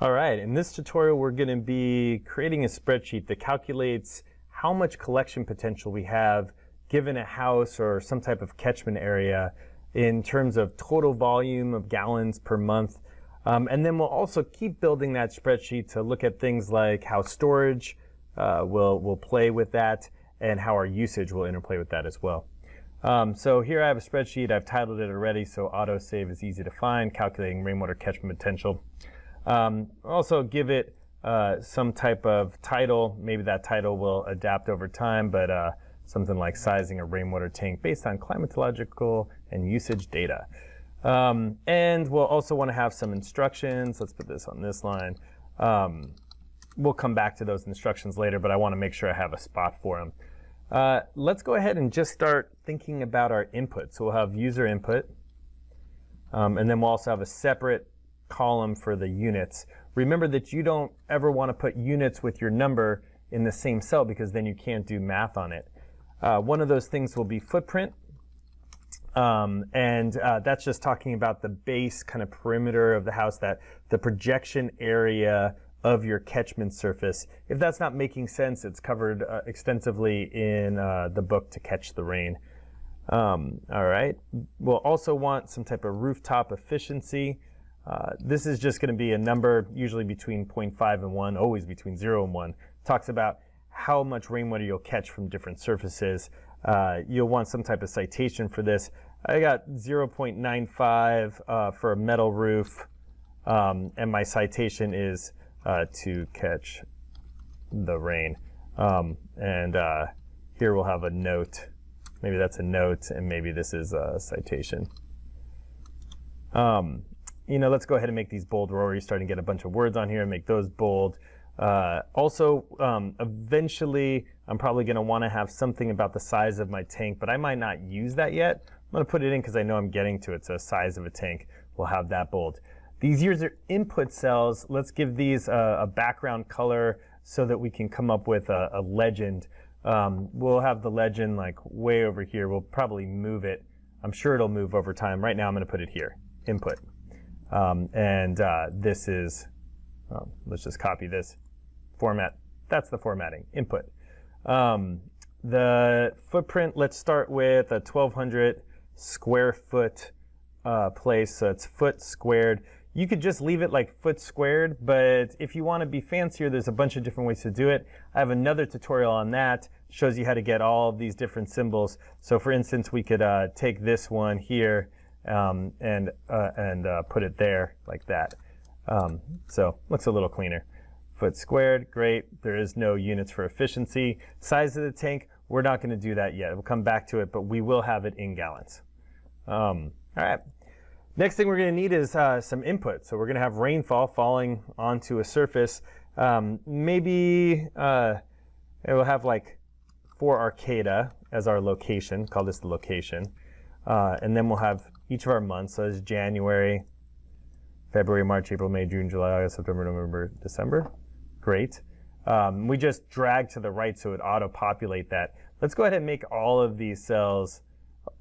All right, in this tutorial we're going to be creating a spreadsheet that calculates how much collection potential we have given a house or some type of catchment area in terms of total volume of gallons per month. And then we'll also keep building that spreadsheet to look at things like how storage will play with that and how our usage will interplay with that as well. So here I have a spreadsheet. I've titled it already, so autosave is easy to find, calculating rainwater catchment potential. Also give it some type of title. Maybe that title will adapt over time, but something like sizing a rainwater tank based on climatological and usage data. And we'll also want to have some instructions. Let's put this on this line. We'll come back to those instructions later, but I want to make sure I have a spot for them. Let's go ahead and just start thinking about our input. So we'll have user input, and then we'll also have a separate column for the units. Remember that you don't ever want to put units with your number in the same cell because then you can't do math on it. One of those things will be footprint, and that's just talking about the base kind of perimeter of the house, that the projection area of your catchment surface. If that's not making sense, it's covered extensively in the book To Catch the Rain. All right, we'll also want some type of rooftop efficiency. This is just going to be a number usually between 0.5 and 1, always between 0 and 1. Talks about how much rainwater you'll catch from different surfaces. You'll want some type of citation for this. I got 0.95 for a metal roof, and my citation is to catch the rain. Here we'll have a note. Maybe that's a note, and maybe this is a citation. Let's go ahead and make these bold. We're already starting to get a bunch of words on here and make those bold. Eventually, I'm probably going to want to have something about the size of my tank, but I might not use that yet. I'm going to put it in because I know I'm getting to it, so size of a tank, we'll have that bold. These user input cells, let's give these a background color so that we can come up with a legend. We'll have the legend like way over here. We'll probably move it. I'm sure it'll move over time. Right now I'm going to put it here, input. This is, let's just copy this format. That's the formatting, input. The footprint, let's start with a 1,200 square foot place, so it's foot squared. You could just leave it like foot squared, but if you want to be fancier, there's a bunch of different ways to do it. I have another tutorial on that, shows you how to get all of these different symbols. So for instance, we could take this one here and put it there like that. So looks a little cleaner. Foot squared, great. There is no units for efficiency. Size of the tank, we're not going to do that yet. We'll come back to it, but we will have it in gallons. All right. Next thing we're going to need is some input. So we're going to have rainfall falling onto a surface. Maybe we'll have like for Arcata as our location. Call this the location. And then we'll have each of our months. So it's January, February, March, April, May, June, July, August, September, November, December. Great. We just drag to the right so it auto-populate that. Let's go ahead and make all of these cells,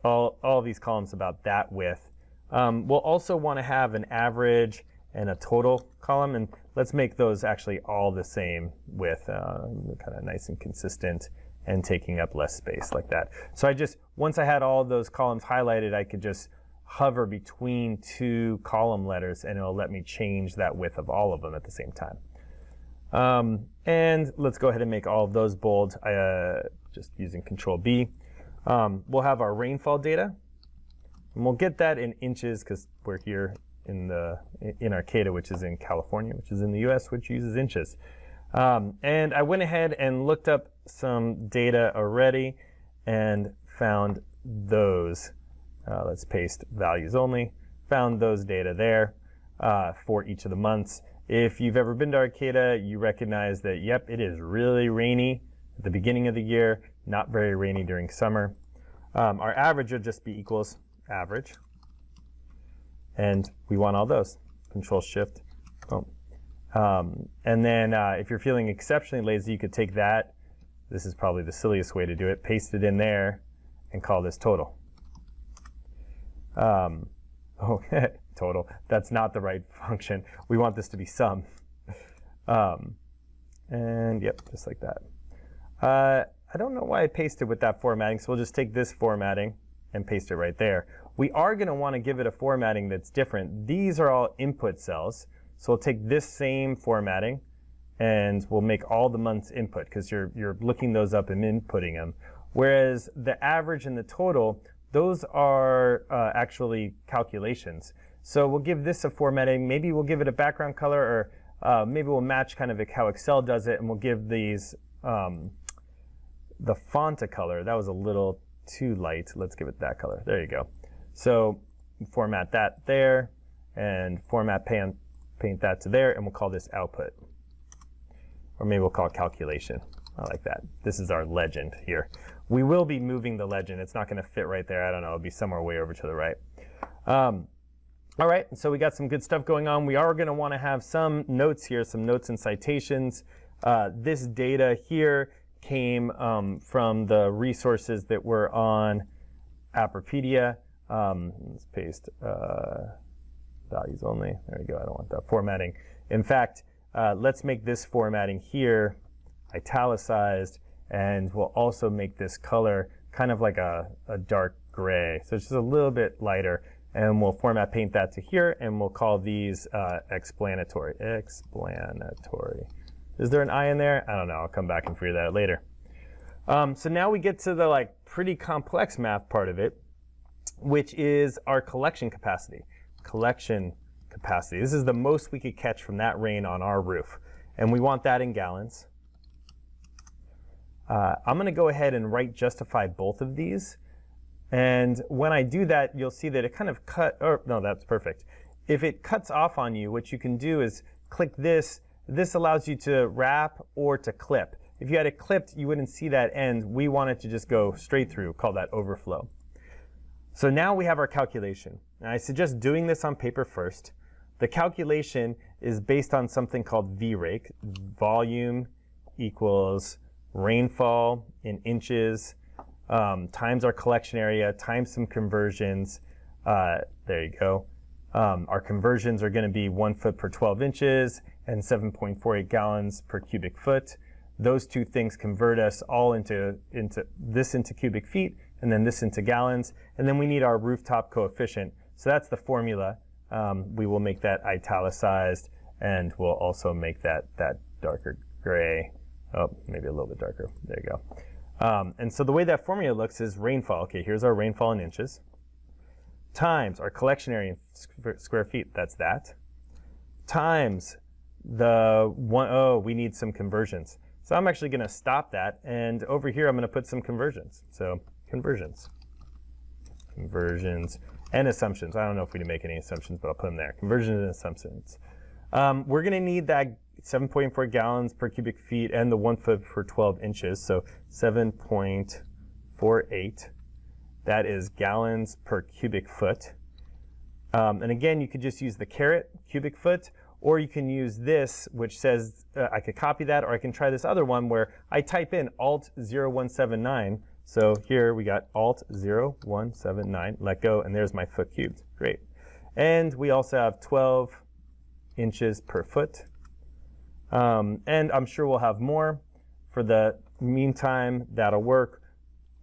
all of these columns about that width. We'll also want to have an average and a total column, and let's make those actually all the same width, kind of nice and consistent and taking up less space like that. So once I had all of those columns highlighted, I could just hover between two column letters and it'll let me change that width of all of them at the same time. And let's go ahead and make all of those bold, just using Control B. We'll have our rainfall data, and we'll get that in inches because we're here in Arcata, which is in California, which is in the US, which uses inches. And I went ahead and looked up some data already and found those. Let's paste values only. Found those data there for each of the months. If you've ever been to Arcata, you recognize that, yep, it is really rainy at the beginning of the year, not very rainy during summer. Our average will just be equals average. And we want all those. Control Shift, boom. And then if you're feeling exceptionally lazy, you could take that. This is probably the silliest way to do it. Paste it in there and call this total. Total. That's not the right function. We want this to be sum. And yep, just like that. I don't know why I pasted with that formatting, so we'll just take this formatting and paste it right there. We are going to want to give it a formatting that's different. These are all input cells, so we'll take this same formatting and we'll make all the months input because you're looking those up and inputting them. Whereas the average and the total, those are actually calculations. So we'll give this a formatting. Maybe we'll give it a background color, or maybe we'll match kind of how Excel does it, and we'll give these the font a color. That was a little too light. Let's give it that color. There you go. So format that there, and format paint that to there, and we'll call this output. Or maybe we'll call it calculation. I like that. This is our legend here. We will be moving the legend. It's not going to fit right there. I don't know. It'll be somewhere way over to the right. All right, so we got some good stuff going on. We are going to want to have some notes here, some notes and citations. This data here came from the resources that were on Appropedia. Let's paste values only. There we go. I don't want that formatting. In fact, let's make this formatting here italicized, and we'll also make this color kind of like a dark gray. So it's just a little bit lighter, and we'll format paint that to here, and we'll call these explanatory. Explanatory. Is there an I in there? I don't know. I'll come back and figure that out later. So now we get to the pretty complex math part of it, which is our collection capacity. Collection capacity. This is the most we could catch from that rain on our roof, and we want that in gallons. I'm going to go ahead and justify both of these, and when I do that, you'll see that it kind of no, that's perfect. If it cuts off on you, what you can do is click this. This allows you to wrap or to clip. If you had it clipped, you wouldn't see that end. We want it to just go straight through, call that overflow. So now we have our calculation. And I suggest doing this on paper first. The calculation is based on something called VRAKE, volume equals rainfall in inches, times our collection area, times some conversions. There you go. Our conversions are going to be 1 foot per 12 inches and 7.48 gallons per cubic foot. Those two things convert us all into cubic feet, and then this into gallons. And then we need our rooftop coefficient. So that's the formula. We will make that italicized, and we'll also make that darker gray. Oh, maybe a little bit darker. There you go. And so the way that formula looks is rainfall. Okay, here's our rainfall in inches. Times our collection area in square feet. That's that. Times we need some conversions. So I'm actually going to stop that, and over here I'm going to put some conversions. So conversions, and assumptions. I don't know if we need to make any assumptions, but I'll put them there. Conversions and assumptions. We're going to need that 7.4 gallons per cubic feet and the 1 foot per 12 inches. So 7.48. That is gallons per cubic foot. And again, you could just use the caret cubic foot, or you can use this, which says, I could copy that, or I can try this other one where I type in Alt 0179. So here we got Alt 0179, let go, and there's my foot cubed. Great. And we also have 12 inches per foot. And I'm sure we'll have more. For the meantime, that'll work.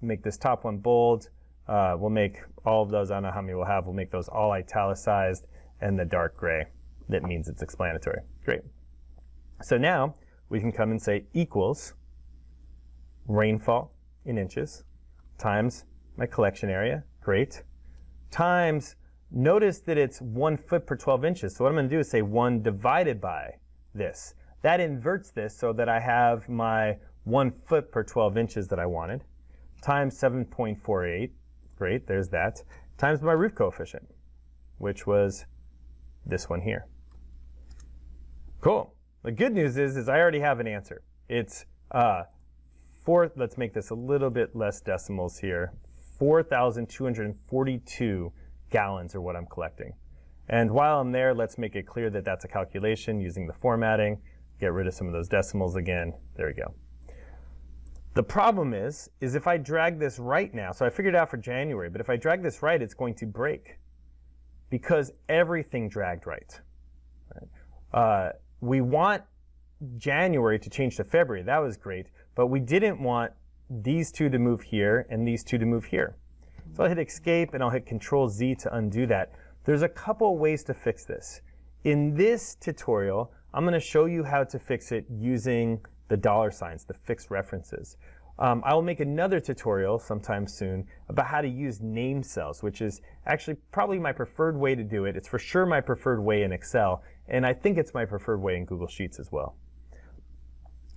Make this top one bold. We'll make all of those, I don't know how many we'll have, we'll make those all italicized, and the dark gray. That means it's explanatory. Great. So now we can come and say equals rainfall in inches times my collection area. Great. Times, notice that it's 1 foot per 12 inches. So what I'm going to do is say 1 divided by this. That inverts this so that I have my 1 foot per 12 inches that I wanted, times 7.48. Great, there's that. Times my roof coefficient, which was this one here. Cool. The good news is I already have an answer. It's let's make this a little bit less decimals here. 4,242 gallons are what I'm collecting. And while I'm there, let's make it clear that that's a calculation using the formatting. Get rid of some of those decimals again. There we go. The problem is if I drag this right now, so I figured it out for January, but if I drag this right, it's going to break because everything dragged right. We want January to change to February. That was great. But we didn't want these two to move here and these two to move here. So I'll hit escape and I'll hit Control Z to undo that. There's a couple ways to fix this. In this tutorial, I'm going to show you how to fix it using the $signs, the fixed references. I will make another tutorial sometime soon about how to use name cells, which is actually probably my preferred way to do it. It's for sure my preferred way in Excel, and I think it's my preferred way in Google Sheets as well.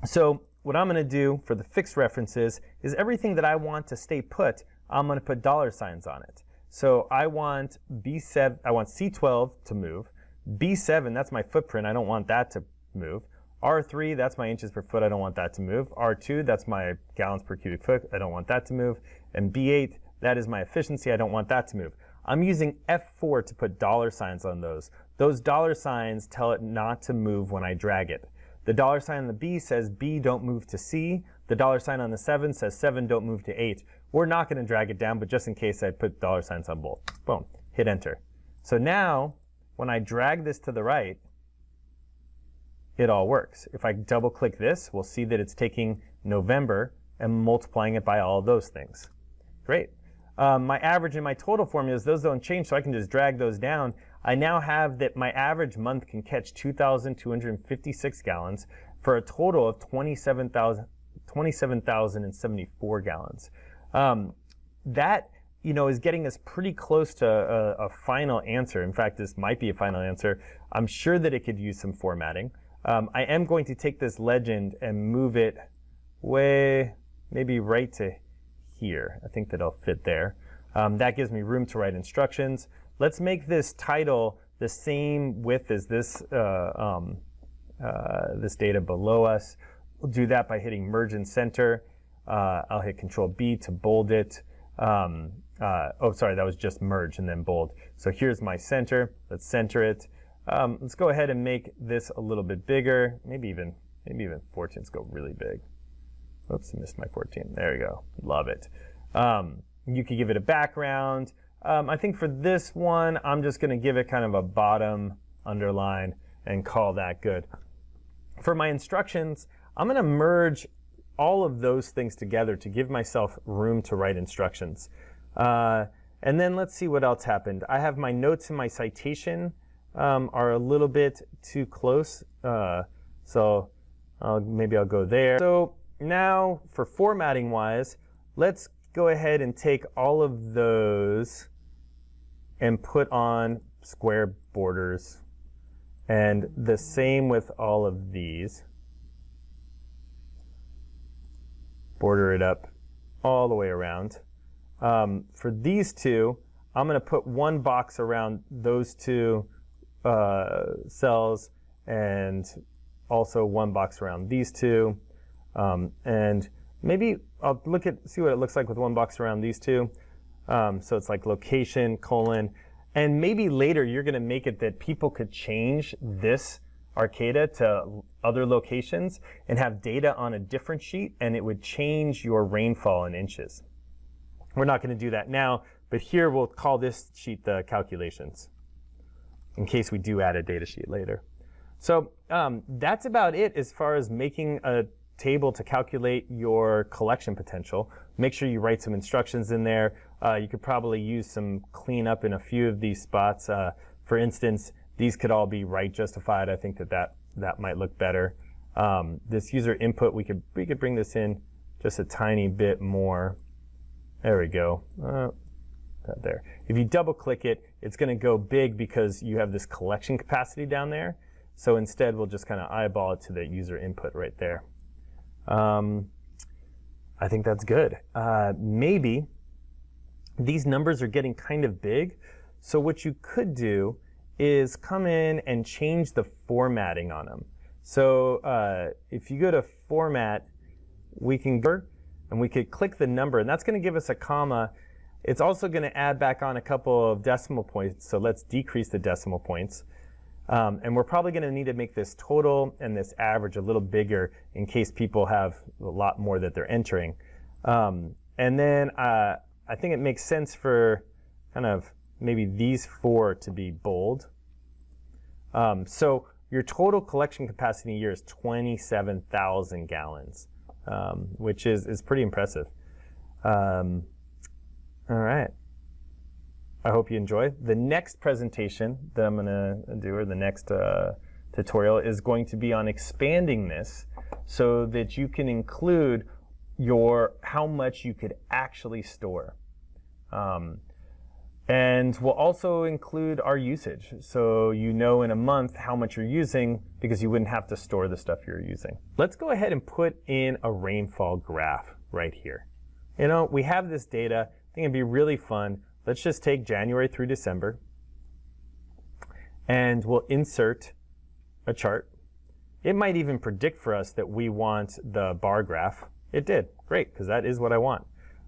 So what I'm going to do for the fixed references is everything that I want to stay put, I'm going to put $signs on it. So I want B7, I want C12 to move. B7, that's my footprint. I don't want that to move. R3, that's my inches per foot. I don't want that to move. R2, that's my gallons per cubic foot. I don't want that to move. And B8, that is my efficiency. I don't want that to move. I'm using F4 to put $signs on those. Those $signs tell it not to move when I drag it. The $sign on the B says B, don't move to C. The $sign on the 7 says 7, don't move to 8. We're not going to drag it down, but just in case I put $signs on both. Boom. Hit enter. So now, when I drag this to the right, it all works. If I double click this, we'll see that it's taking November and multiplying it by all of those things. Great. My average and my total formulas, those don't change, so I can just drag those down. I now have that my average month can catch 2,256 gallons for a total of 27,074 gallons. That is getting us pretty close to a final answer. In fact, this might be a final answer. I'm sure that it could use some formatting. I am going to take this legend and move it maybe right to here. I think that'll fit there. That gives me room to write instructions. Let's make this title the same width as this this data below us. We'll do that by hitting Merge and Center. I'll hit Control B to bold it. Oh, sorry, that was just merge and then bold. So here's my center. Let's center it. Let's go ahead and make this a little bit bigger. Maybe even 14. Let's go really big. Oops, I missed my 14. There you go. Love it. You could give it a background. I think for this one, I'm just going to give it kind of a bottom underline and call that good. For my instructions, I'm going to merge all of those things together to give myself room to write instructions. And then let's see what else happened. I have my notes and my citation are a little bit too close. So maybe I'll go there. So now for formatting wise, let's go ahead and take all of those and put on square borders. And the same with all of these. Border it up all the way around. For these two, I'm going to put one box around those two cells and also one box around these two. And maybe I'll see what it looks like with one box around these two. So it's like location, colon, and maybe later you're going to make it that people could change this Arcata to other locations and have data on a different sheet, and it would change your rainfall in inches. We're not going to do that now, but here we'll call this sheet the calculations in case we do add a data sheet later. So that's about it as far as making a table to calculate your collection potential. Make sure you write some instructions in there. You could probably use some cleanup in a few of these spots. For instance, these could all be right justified. I think that might look better. This user input, we could bring this in just a tiny bit more. There we go. There. If you double click it, it's going to go big because you have this collection capacity down there. So instead, we'll just kind of eyeball it to the user input right there. I think that's good. Maybe these numbers are getting kind of big. So what you could do is come in and change the formatting on them. So if you go to Format, we can go and we could click the number, and that's going to give us a comma. It's also going to add back on a couple of decimal points, so let's decrease the decimal points. And we're probably going to need to make this total and this average a little bigger in case people have a lot more that they're entering. And then I think it makes sense for kind of maybe these four to be bold. So your total collection capacity in a year is 27,000 gallons, which is pretty impressive. All right. I hope you enjoy. The next presentation that I'm going to do, or the next tutorial, is going to be on expanding this so that you can include how much you could actually store. And we'll also include our usage, so you know in a month how much you're using, because you wouldn't have to store the stuff you're using. Let's go ahead and put in a rainfall graph right here. You know, we have this data. I think it'd be really fun. Let's just take January through December, and we'll insert a chart. It might even predict for us that we want the bar graph. It did. Great, because that is what I want.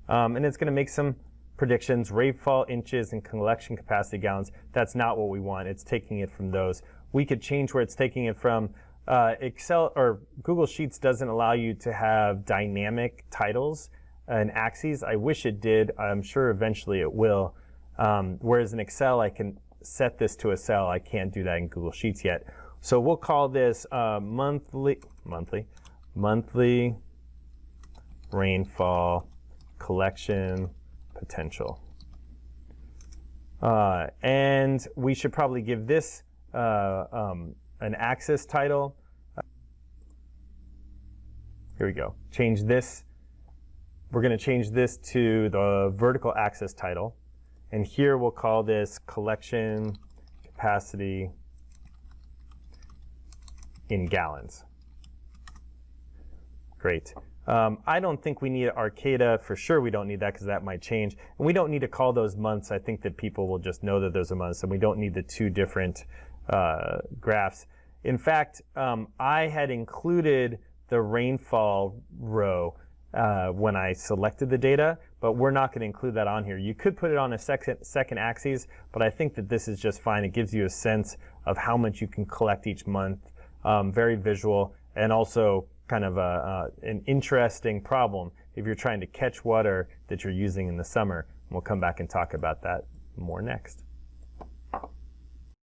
And it's going to make some predictions, rainfall inches and collection capacity gallons. That's not what we want. It's taking it from those. We could change where it's taking it from. Excel or Google Sheets doesn't allow you to have dynamic titles and axes. I wish it did. I'm sure eventually it will. Whereas in Excel, I can set this to a cell. I can't do that in Google Sheets yet. So we'll call this monthly rainfall collection potential. And we should probably give this an axis title. Here we go. Change this. We're going to change this to the vertical axis title. And here we'll call this collection capacity in gallons. Great. I don't think we need Arcata. For sure we don't need that, because that might change. And we don't need to call those months. I think that people will just know that those are months, and we don't need the two different graphs. In fact, I had included the rainfall row when I selected the data, but we're not going to include that on here. You could put it on a second axis, but I think that this is just fine. It gives you a sense of how much you can collect each month. Very visual, and also kind of an interesting problem if you're trying to catch water that you're using in the summer. And we'll come back and talk about that more next.